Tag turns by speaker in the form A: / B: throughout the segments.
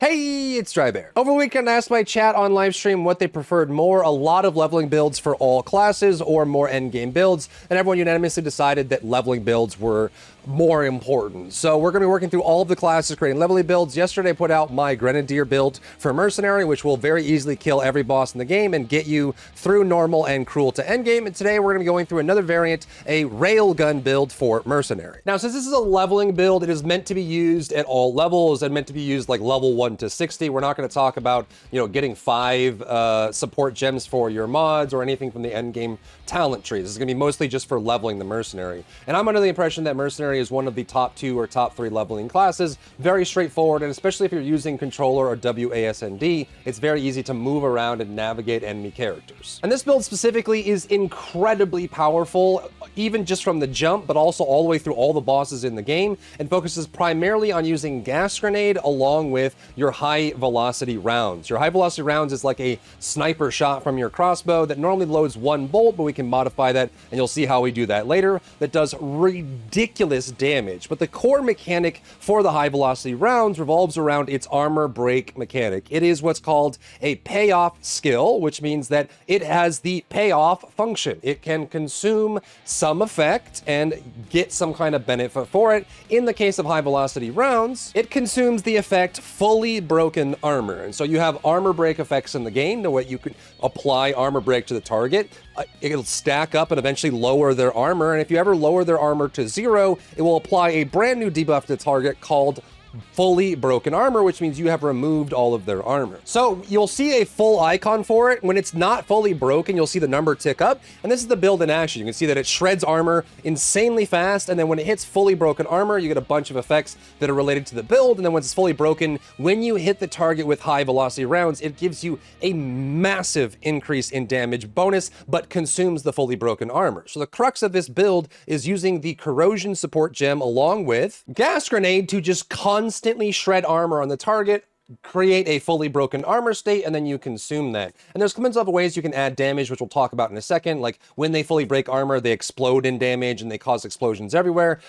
A: Hey, it's Drybear. Over the weekend, I asked my chat on livestream what they preferred more, a lot of leveling builds for all classes or more endgame builds, and everyone unanimously decided that leveling builds were more important. So we're going to be working through all of the classes, creating leveling builds. Yesterday I put out my Grenadier build for Mercenary, which will very easily kill every boss in the game and get you through normal and cruel to endgame. And today we're going to be going through another variant, a Railgun build for Mercenary. Now, since this is a leveling build, it is meant to be used at all levels and meant to be used like level 1 to 60. We're not going to talk about, getting 5 support gems for your mods or anything from the endgame talent tree. This is going to be mostly just for leveling the Mercenary. And I'm under the impression that Mercenary is one of the top 2 or top 3 leveling classes. Very straightforward, and especially if you're using controller or WASD, it's very easy to move around and navigate enemy characters. And this build specifically is incredibly powerful, even just from the jump, but also all the way through all the bosses in the game, and focuses primarily on using gas grenade along with your high velocity rounds. Your high velocity rounds is like a sniper shot from your crossbow that normally loads 1 bolt, but we can modify that, and you'll see how we do that later. That does ridiculous damage, but the core mechanic for the high velocity rounds revolves around its armor break mechanic. It is what's called a payoff skill, which means that it has the payoff function. It can consume some effect and get some kind of benefit for it. In the case of high velocity rounds, it consumes the effect fully broken armor. And so you have armor break effects in the game, the way you can apply armor break to the target. It'll stack up and eventually lower their armor. And if you ever lower their armor to 0, it will apply a brand new debuff to the target called fully broken armor, which means you have removed all of their armor. So you'll see a full icon for it. When it's not fully broken, you'll see the number tick up, and this is the build in action. You can see that it shreds armor insanely fast, and then when it hits fully broken armor, you get a bunch of effects that are related to the build, and then once it's fully broken, when you hit the target with high velocity rounds, it gives you a massive increase in damage bonus, but consumes the fully broken armor. So the crux of this build is using the corrosion support gem along with gas grenade to just constantly shred armor on the target, create a fully broken armor state, and then you consume that. And there's tons of ways you can add damage, which we'll talk about in a second. Like when they fully break armor, they explode in damage and they cause explosions everywhere.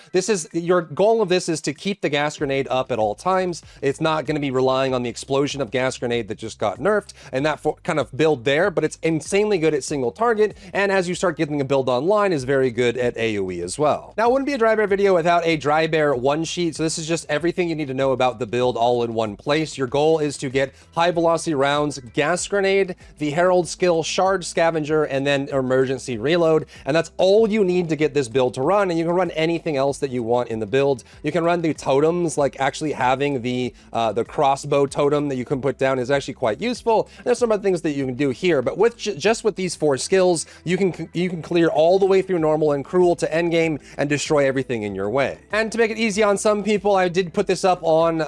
A: Your goal of this is to keep the gas grenade up at all times. It's not going to be relying on the explosion of gas grenade that just got nerfed and that kind of build there, but it's insanely good at single target. And as you start getting a build online, is very good at AoE as well. Now, it wouldn't be a Drybear video without a Drybear one sheet. So this is just everything you need to know about the build all in one place. Your goal is to get high velocity rounds, gas grenade, the Herald skill, shard scavenger, and then emergency reload. And that's all you need to get this build to run. And you can run anything else that you want in the build. You can run the totems, like actually having the crossbow totem that you can put down is actually quite useful. And there's some other things that you can do here, but with just with these 4 skills, you can clear all the way through normal and cruel to endgame and destroy everything in your way. And to make it easy on some people, I did put this up on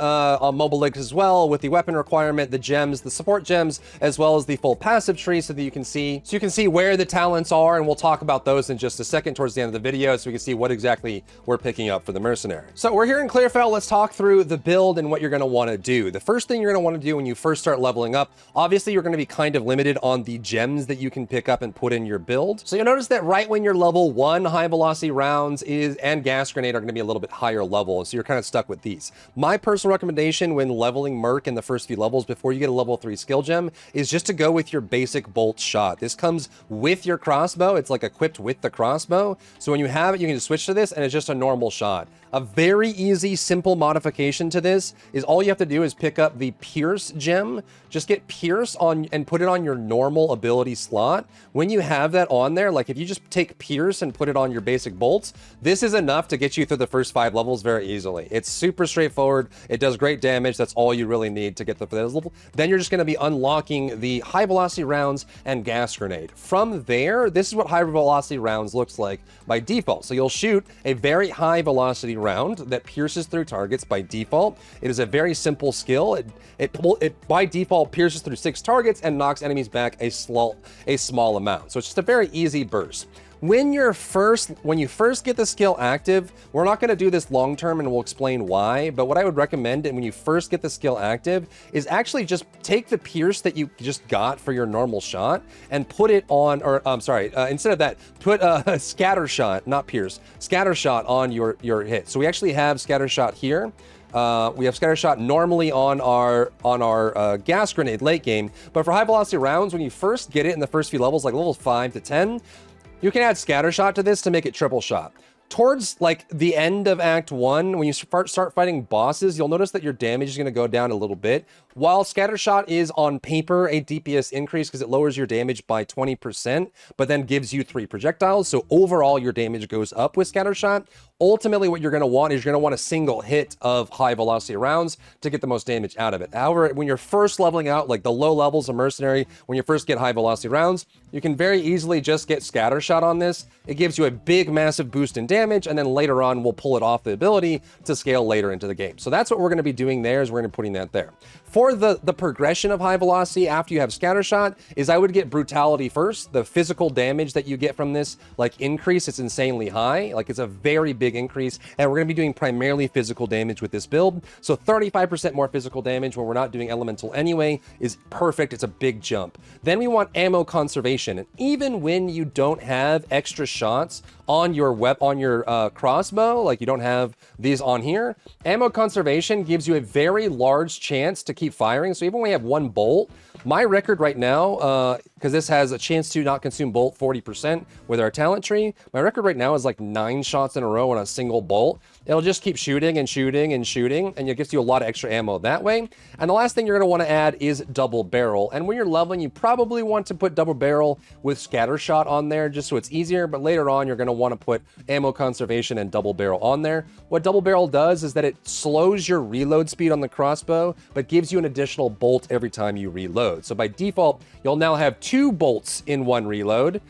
A: mobile links as well, with the weapon requirement, the gems, the support gems, as well as the full passive tree, so that you can see where the talents are, and we'll talk about those in just a second towards the end of the video, so we can see what exactly we're picking up for the Mercenary. So we're here in Clearfell. Let's talk through the build and what you're going to want to do. The first thing you're going to want to do when you first start leveling up, obviously you're going to be kind of limited on the gems that you can pick up and put in your build. So you'll notice that right when you're level 1, high velocity rounds and gas grenade are going to be a little bit higher level, so you're kind of stuck with these. My personal recommendation when leveling Merc in the first few levels before you get a level 3 skill gem is just to go with your basic bolt shot. This comes with your crossbow. It's like equipped with the crossbow. So when you have it, you can just switch to this and it's just a normal shot. A very easy, simple modification to this is all you have to do is pick up the Pierce gem. Just get Pierce on and put it on your normal ability slot. When you have that on there, like if you just take Pierce and put it on your basic bolts, this is enough to get you through the first 5 levels very easily. It's super straightforward. It does great damage. That's all you really need to get the level. Then you're just going to be unlocking the high velocity rounds and gas grenade. From there, this is what high velocity rounds looks like by default. So you'll shoot a very high velocity round that pierces through targets by default. It is a very simple skill. It by default pierces through 6 targets and knocks enemies back a small amount. So it's just a very easy burst. When you first get the skill active, we're not going to do this long term and we'll explain why, but what I would recommend when you first get the skill active is actually just take the pierce that you just got for your normal shot and put it on, or instead of that, put a scatter shot, not pierce, scatter shot on your hit. So we actually have scatter shot here. We have Scattershot normally on our gas grenade late game, but for high velocity rounds, when you first get it in the first few levels, like levels 5 to 10, you can add Scattershot to this to make it triple shot. Towards like the end of Act 1, when you start fighting bosses, you'll notice that your damage is going to go down a little bit. While Scattershot is on paper a DPS increase because it lowers your damage by 20%, but then gives you 3 projectiles. So overall, your damage goes up with Scattershot. Ultimately, what you're going to want is you're going to want a single hit of high velocity rounds to get the most damage out of it. However, when you're first leveling out, like the low levels of Mercenary, when you first get high velocity rounds, you can very easily just get Scattershot on this. It gives you a big, massive boost in damage, and then later on, we'll pull it off the ability to scale later into the game. So that's what we're going to be doing there, is we're going to be putting that there. For the progression of high velocity after you have Scattershot is I would get Brutality first. The physical damage that you get from this like increase, it's insanely high. Like it's a very big increase, and we're going to be doing primarily physical damage with this build. So 35% more physical damage when we're not doing elemental anyway is perfect. It's a big jump. Then we want ammo conservation, and even when you don't have extra shots on your crossbow, like you don't have these on here, ammo conservation gives you a very large chance to keep firing. So even when we have 1 bolt, my record right now, because this has a chance to not consume bolt 40% with our talent tree, my record right now is like 9 shots in a row on a single bolt. It'll just keep shooting and shooting and shooting, and it gives you a lot of extra ammo that way. And the last thing you're going to want to add is double barrel. And when you're leveling, you probably want to put double barrel with Scattershot on there just so it's easier, but later on you're going to want to put ammo conservation and double barrel on there. What double barrel does is that it slows your reload speed on the crossbow, but gives you an additional bolt every time you reload. So by default, you'll now have 2 bolts in 1 reload.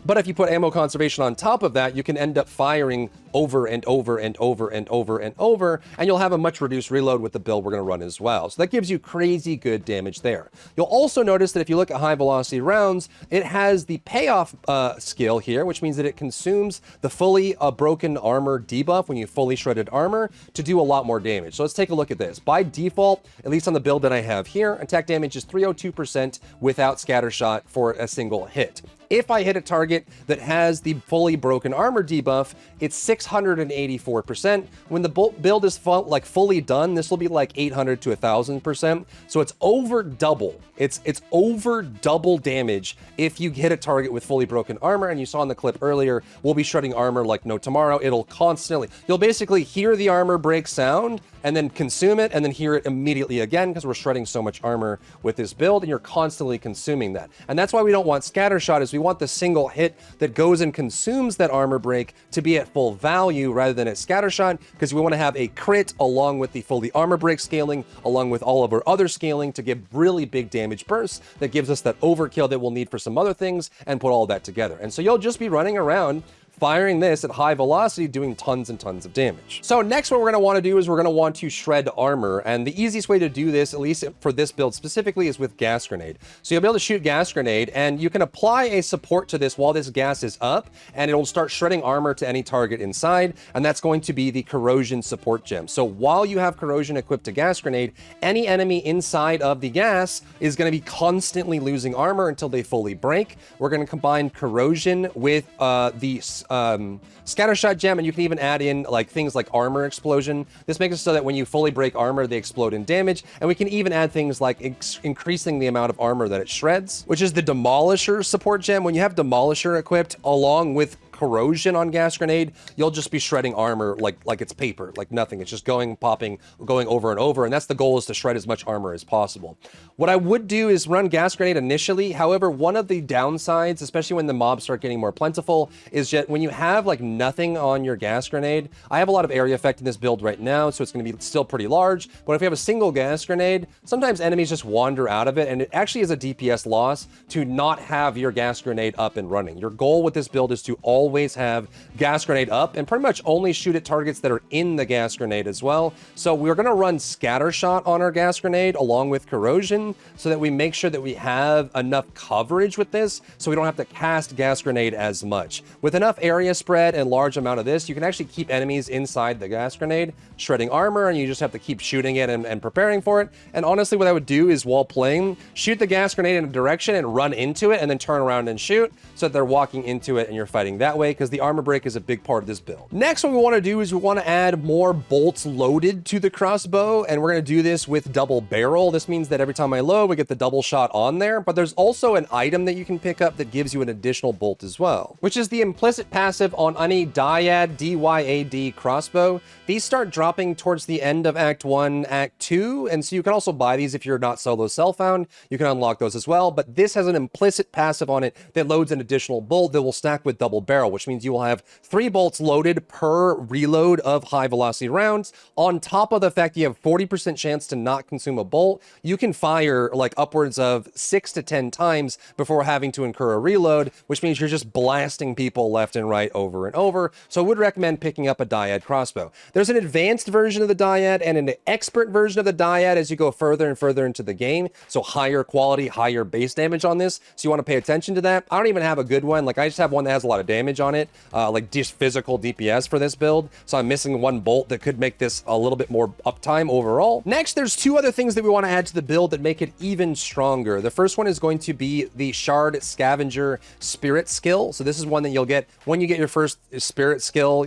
A: But if you put ammo conservation on top of that, you can end up firing over and over and over and over and over, and you'll have a much reduced reload with the build we're going to run as well. So that gives you crazy good damage there. You'll also notice that if you look at high velocity rounds, it has the payoff skill here, which means that it consumes the fully broken armor debuff when you fully shredded armor to do a lot more damage. So let's take a look at this. By default, at least on the build that I have here, attack damage is 302% without Scattershot for a single hit. If I hit a target that has the fully broken armor debuff, it's 684%. When the build is fully done, this will be like 800 to 1000%. So it's over double. It's over double damage if you hit a target with fully broken armor. And you saw in the clip earlier, we'll be shredding armor like no tomorrow. It'll constantly, you'll basically hear the armor break sound and then consume it and then hear it immediately again because we're shredding so much armor with this build, and you're constantly consuming that. And that's why we don't want Scattershot, is we want the single hit that goes and consumes that armor break to be at full value rather than at Scattershot, because we want to have a crit along with the fully armor break scaling, along with all of our other scaling to give really big damage bursts that gives us that overkill that we'll need for some other things, and put all that together. And so you'll just be running around firing this at high velocity, doing tons and tons of damage. So next, what we're going to want to do is we're going to want to shred armor. And the easiest way to do this, at least for this build specifically, is with gas grenade. So you'll be able to shoot gas grenade, and you can apply a support to this while this gas is up, and it'll start shredding armor to any target inside. And that's going to be the corrosion support gem. So while you have corrosion equipped to gas grenade, any enemy inside of the gas is going to be constantly losing armor until they fully break. We're going to combine corrosion with the Scattershot gem, and you can even add in like things like armor explosion. This makes it so that when you fully break armor, they explode in damage. And we can even add things like increasing the amount of armor that it shreds, which is the Demolisher support gem. When you have Demolisher equipped along with corrosion on gas grenade, you'll just be shredding armor like it's paper, like nothing. It's just going, popping, going over and over. And that's the goal, is to shred as much armor as possible. What I would do is run gas grenade initially. However, one of the downsides, especially when the mobs start getting more plentiful, is that when you have like nothing on your gas grenade, I have a lot of area effect in this build right now, so it's going to be still pretty large. But if you have a single gas grenade, sometimes enemies just wander out of it, and it actually is a DPS loss to not have your gas grenade up and running. Your goal with this build is to always have gas grenade up and pretty much only shoot at targets that are in the gas grenade as well. So we're going to run Scattershot on our gas grenade along with corrosion, so that we make sure that we have enough coverage with this, so we don't have to cast gas grenade as much. With enough area spread and large amount of this, you can actually keep enemies inside the gas grenade, shredding armor, and you just have to keep shooting it and preparing for it. And honestly, what I would do is, while playing, shoot the gas grenade in a direction and run into it, and then turn around and shoot, so that they're walking into it and you're fighting that that way because the armor break is a big part of this build. Next, what we want to do is we want to add more bolts loaded to the crossbow, and we're going to do this with double barrel. This means that every time I load, we get the double shot on there, but there's also an item that you can pick up that gives you an additional bolt as well, which is the implicit passive on any Dyad, D-Y-A-D crossbow. These start dropping towards the end of Act 1, Act 2, and so you can also buy these if you're not solo self-found. You can unlock those as well, but this has an implicit passive on it that loads an additional bolt that will stack with double barrel, which means you will have 3 bolts loaded per reload of high velocity rounds. On top of the fact you have 40% chance to not consume a bolt, you can fire like upwards of 6 to 10 times before having to incur a reload, which means you're just blasting people left and right over and over. So I would recommend picking up a Dyad crossbow. There's an advanced version of the Dyad and an expert version of the Dyad as you go further and further into the game. So higher quality, higher base damage on this. So you want to pay attention to that. I don't even have a good one. Like I just have one that has a lot of damage on it, like just physical DPS for this build. So I'm missing one bolt that could make this a little bit more uptime overall. Next, there's 2 other things that we want to add to the build that make it even stronger. The first one is going to be the Shard Scavenger Spirit skill. So this is one that you'll get when you get your first Spirit skill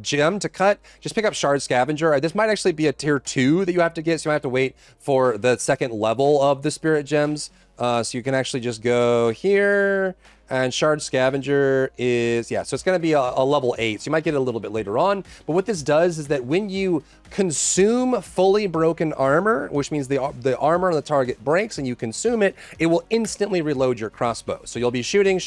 A: gem to cut. Just pick up Shard Scavenger. This might actually be a tier 2 that you have to get, so you have to wait for the second level of the Spirit gems. So you can actually just go here, and Shard Scavenger is, yeah, so it's going to be a level 8, so you might get it a little bit later on. But what this does is that when you consume fully broken armor, which means the armor on the target breaks and you consume it, it will instantly reload your crossbow. So you'll be shooting,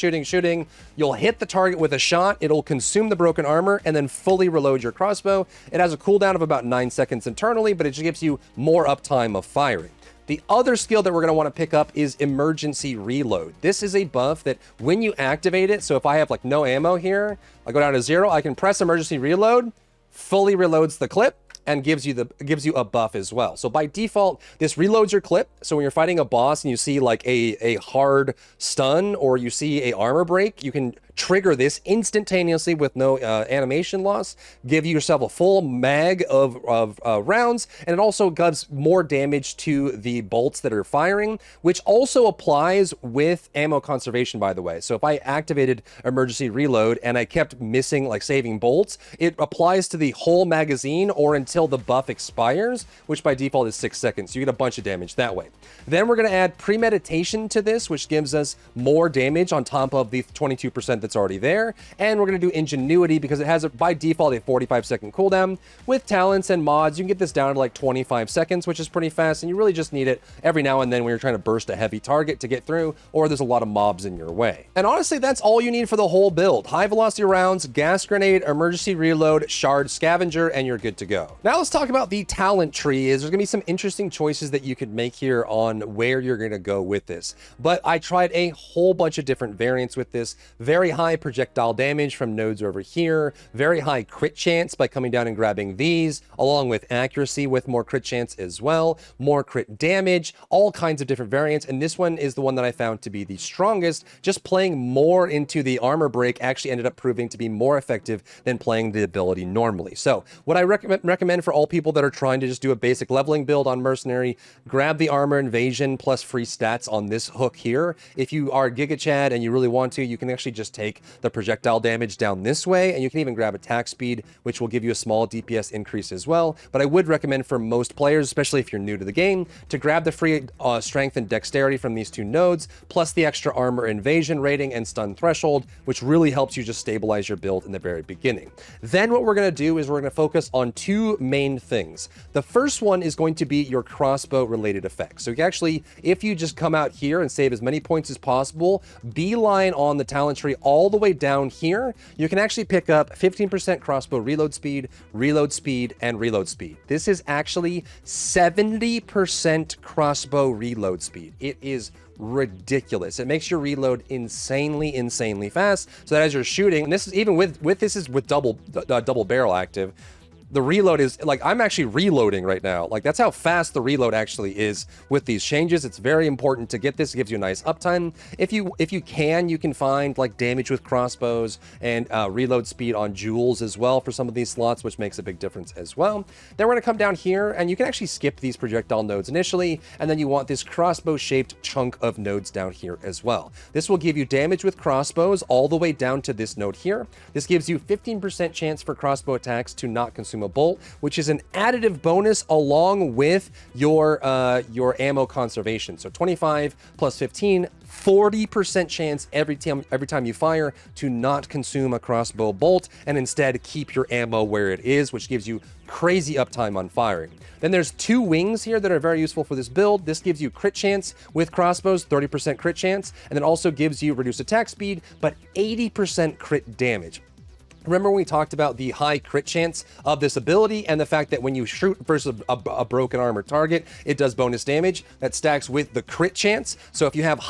A: you'll hit the target with a shot, it'll consume the broken armor, and then fully reload your crossbow. It has a cooldown of about 9 seconds internally, but it just gives you more uptime of firing. The other skill that we're going to want to pick up is Emergency Reload. This is a buff that when you activate it, so if I have like no ammo here, I go down to 0, I can press Emergency Reload, fully reloads the clip, and gives you a buff as well. So by default, this reloads your clip. So when you're fighting a boss and you see like a hard stun or you see a armor break, you can trigger this instantaneously with no animation loss, give yourself a full mag of rounds, and it also gives more damage to the bolts that are firing, which also applies with ammo conservation, by the way. So if I activated Emergency Reload and I kept missing, like saving bolts, it applies to the whole magazine or until the buff expires, which by default is 6 seconds. So you get a bunch of damage that way. Then we're going to add Premeditation to this, which gives us more damage on top of the 22% that's already there. And we're going to do Ingenuity because it has, by default, a 45-second cooldown. With talents and mods, you can get this down to like 25 seconds, which is pretty fast, and you really just need it every now and then when you're trying to burst a heavy target to get through, or there's a lot of mobs in your way. And honestly, that's all you need for the whole build. High velocity rounds, gas grenade, emergency reload, shard scavenger, and you're good to go. Now let's talk about the talent tree. There's going to be some interesting choices that you could make here on where you're going to go with this. But I tried a whole bunch of different variants with this. Very high projectile damage from nodes over here, very high crit chance by coming down and grabbing these, along with accuracy with more crit chance as well, more crit damage, all kinds of different variants, and this one is the one that I found to be the strongest. Just playing more into the armor break actually ended up proving to be more effective than playing the ability normally. So what I recommend for all people that are trying to just do a basic leveling build on Mercenary, grab the armor invasion plus free stats on this hook here. If you are Giga Chad and you really want to, you can actually just take the projectile damage down this way, and you can even grab attack speed, which will give you a small DPS increase as well. But I would recommend for most players, especially if you're new to the game, to grab the free strength and dexterity from these two nodes, plus the extra armor invasion rating and stun threshold, which really helps you just stabilize your build in the very beginning. Then what we're going to do is we're going to focus on two main things. The first one is going to be your crossbow related effects. So you actually, if you just come out here and save as many points as possible, beeline on the talent tree all the way down here, you can actually pick up 15% crossbow reload speed, and reload speed. This is actually 70% crossbow reload speed. It is ridiculous. It makes your reload insanely fast, so that as you're shooting, and this is even with double barrel active, The reload is like, I'm actually reloading right now. Like, that's how fast the reload actually is with these changes. It's very important to get this. It gives you a nice uptime. If you can find like damage with crossbows and reload speed on jewels as well for some of these slots, which makes a big difference as well. Then we're gonna come down here, and you can actually skip these projectile nodes initially, and then you want this crossbow shaped chunk of nodes down here as well. This will give you damage with crossbows all the way down to this node here. This gives you 15% chance for crossbow attacks to not consume a bolt, which is an additive bonus along with your ammo conservation. So 25 plus 15, 40% chance every time you fire to not consume a crossbow bolt and instead keep your ammo where it is, which gives you crazy uptime on firing. Then there's 2 wings here that are very useful for this build. This gives you crit chance with crossbows, 30% crit chance, and then also gives you reduced attack speed, but 80% crit damage. Remember when we talked about the high crit chance of this ability and the fact that when you shoot versus a broken armor target, it does bonus damage that stacks with the crit chance. So if you have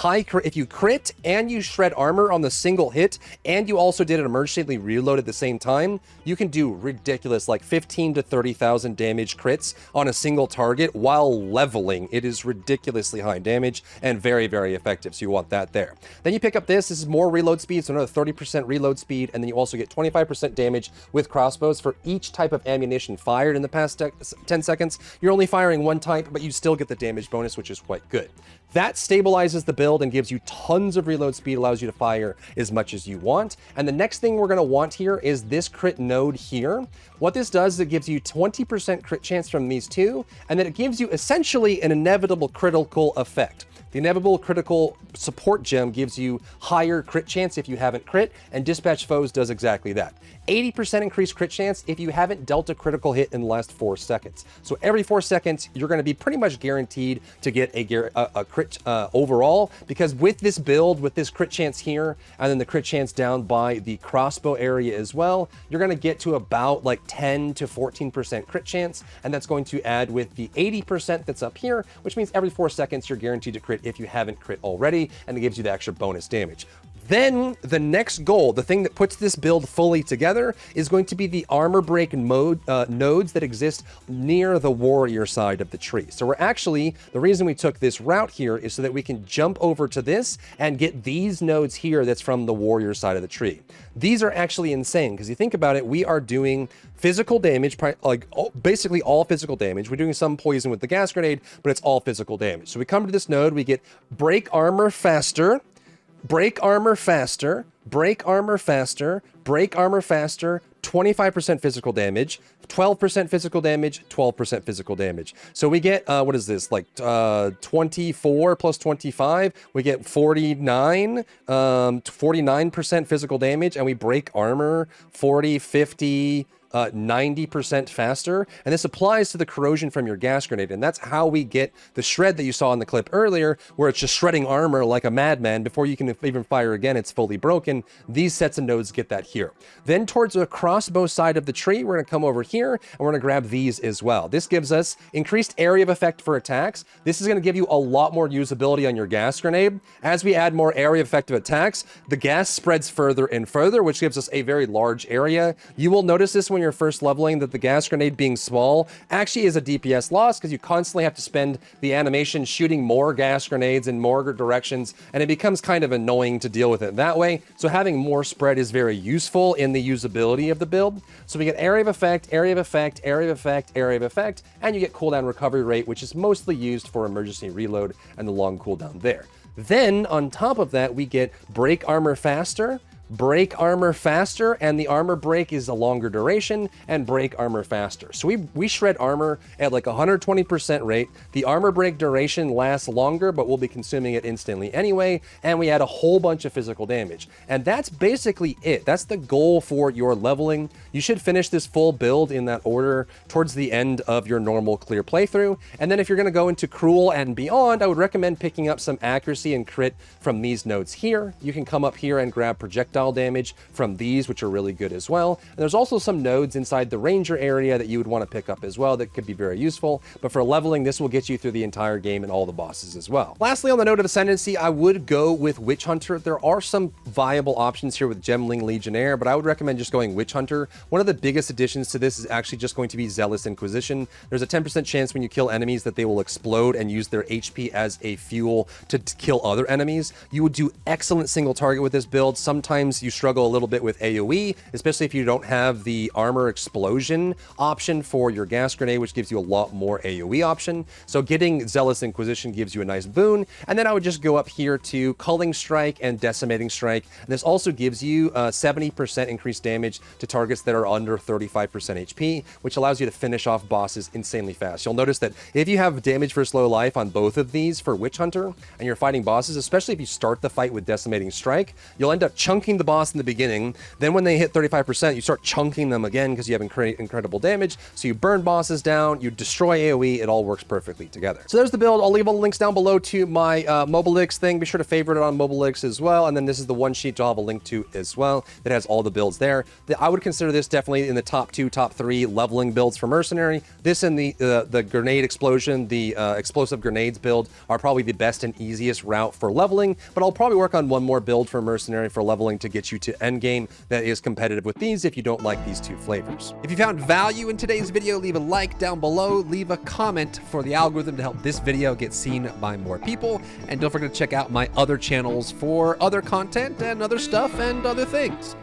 A: if you crit and you shred armor on the single hit, and you also did an emergency reload at the same time, you can do ridiculous, like 15 to 30,000 damage crits on a single target while leveling. It is ridiculously high damage and very, very effective. So you want that there. Then you pick up this. This is more reload speed, so another 30% reload speed, and then you also get 25% damage with crossbows for each type of ammunition fired in the past 10 seconds. You're only firing one type, but you still get the damage bonus, which is quite good. That stabilizes the build and gives you tons of reload speed, allows you to fire as much as you want. And the next thing we're going to want here is this crit node here. What this does is it gives you 20% crit chance from these two, and then it gives you essentially an inevitable critical effect. The inevitable critical support gem gives you higher crit chance if you haven't crit, and Dispatch Foes does exactly that. 80% increased crit chance if you haven't dealt a critical hit in the last 4 seconds. So every 4 seconds, you're going to be pretty much guaranteed to get a crit overall, because with this build, with this crit chance here, and then the crit chance down by the crossbow area as well, you're going to get to about like 10 to 14% crit chance, and that's going to add with the 80% that's up here, which means every 4 seconds you're guaranteed to crit if you haven't crit already, and it gives you the extra bonus damage. Then the next goal, the thing that puts this build fully together, is going to be the armor break nodes that exist near the warrior side of the tree. So we're actually, the reason we took this route here is so that we can jump over to this and get these nodes here that's from the warrior side of the tree. These are actually insane, because you think about it, we are doing physical damage, like basically all physical damage. We're doing some poison with the gas grenade, but it's all physical damage. So we come to this node, we get break armor faster, break armor faster, break armor faster, break armor faster, 25% physical damage, 12% physical damage, 12% physical damage. So we get, what is this, like 24 plus 25, we get 49, 49% physical damage, and we break armor 40, 50, 90% faster, and this applies to the corrosion from your gas grenade, and that's how we get the shred that you saw in the clip earlier, where it's just shredding armor like a madman. Before you can even fire again, it's fully broken. These sets of nodes get that here. Then towards the crossbow side of the tree, we're going to come over here, and we're going to grab these as well. This gives us increased area of effect for attacks. This is going to give you a lot more usability on your gas grenade. As we add more area of effective attacks, the gas spreads further and further, which gives us a very large area. You will notice this when you're first leveling, that the gas grenade being small actually is a DPS loss, because you constantly have to spend the animation shooting more gas grenades in more directions, and it becomes kind of annoying to deal with it that way. So having more spread is very useful in the usability of the build. So we get area of effect, area of effect, area of effect, area of effect, and you get cooldown recovery rate, which is mostly used for emergency reload and the long cooldown there. Then on top of that, we get break armor faster, break armor faster, and the armor break is a longer duration, and break armor faster. So we shred armor at like 120% rate. The armor break duration lasts longer, but we'll be consuming it instantly anyway, and we add a whole bunch of physical damage. And that's basically it. That's the goal for your leveling. You should finish this full build in that order towards the end of your normal clear playthrough. And then if you're going to go into Cruel and beyond, I would recommend picking up some accuracy and crit from these nodes here. You can come up here and grab projectile projectile damage from these, which are really good as well. And there's also some nodes inside the ranger area that you would want to pick up as well that could be very useful. But for leveling, this will get you through the entire game and all the bosses as well. Lastly, on the note of Ascendancy, I would go with Witch Hunter. There are some viable options here with Gemling Legionnaire, but I would recommend just going Witch Hunter. One of the biggest additions to this is actually just going to be Zealous Inquisition. There's a 10% chance when you kill enemies that they will explode and use their HP as a fuel to kill other enemies. You would do excellent single target with this build. Sometimes you struggle a little bit with AoE, especially if you don't have the armor explosion option for your gas grenade, which gives you a lot more AoE option. So getting Zealous Inquisition gives you a nice boon. And then I would just go up here to Culling Strike and Decimating Strike. And this also gives you 70% increased damage to targets that are under 35% HP, which allows you to finish off bosses insanely fast. You'll notice that if you have damage for slow life on both of these for Witch Hunter, and you're fighting bosses, especially if you start the fight with Decimating Strike, you'll end up chunking the boss in the beginning. Then when they hit 35%, you start chunking them again because you have incredible damage. So you burn bosses down, you destroy AoE, it all works perfectly together. So there's the build. I'll leave all the links down below to my Mobilix thing. Be sure to favorite it on Mobilix as well. And then this is the one sheet I'll have a link to as well that has all the builds there. I would consider this definitely in the top 2, top 3 leveling builds for Mercenary. This and the grenade explosion, the explosive grenades build are probably the best and easiest route for leveling, but I'll probably work on one more build for Mercenary for leveling to get you to endgame that is competitive with these if you don't like these two flavors.
B: If you found value in today's video, leave a like down below, leave a comment for the algorithm to help this video get seen by more people, and don't forget to check out my other channels for other content and other stuff and other things.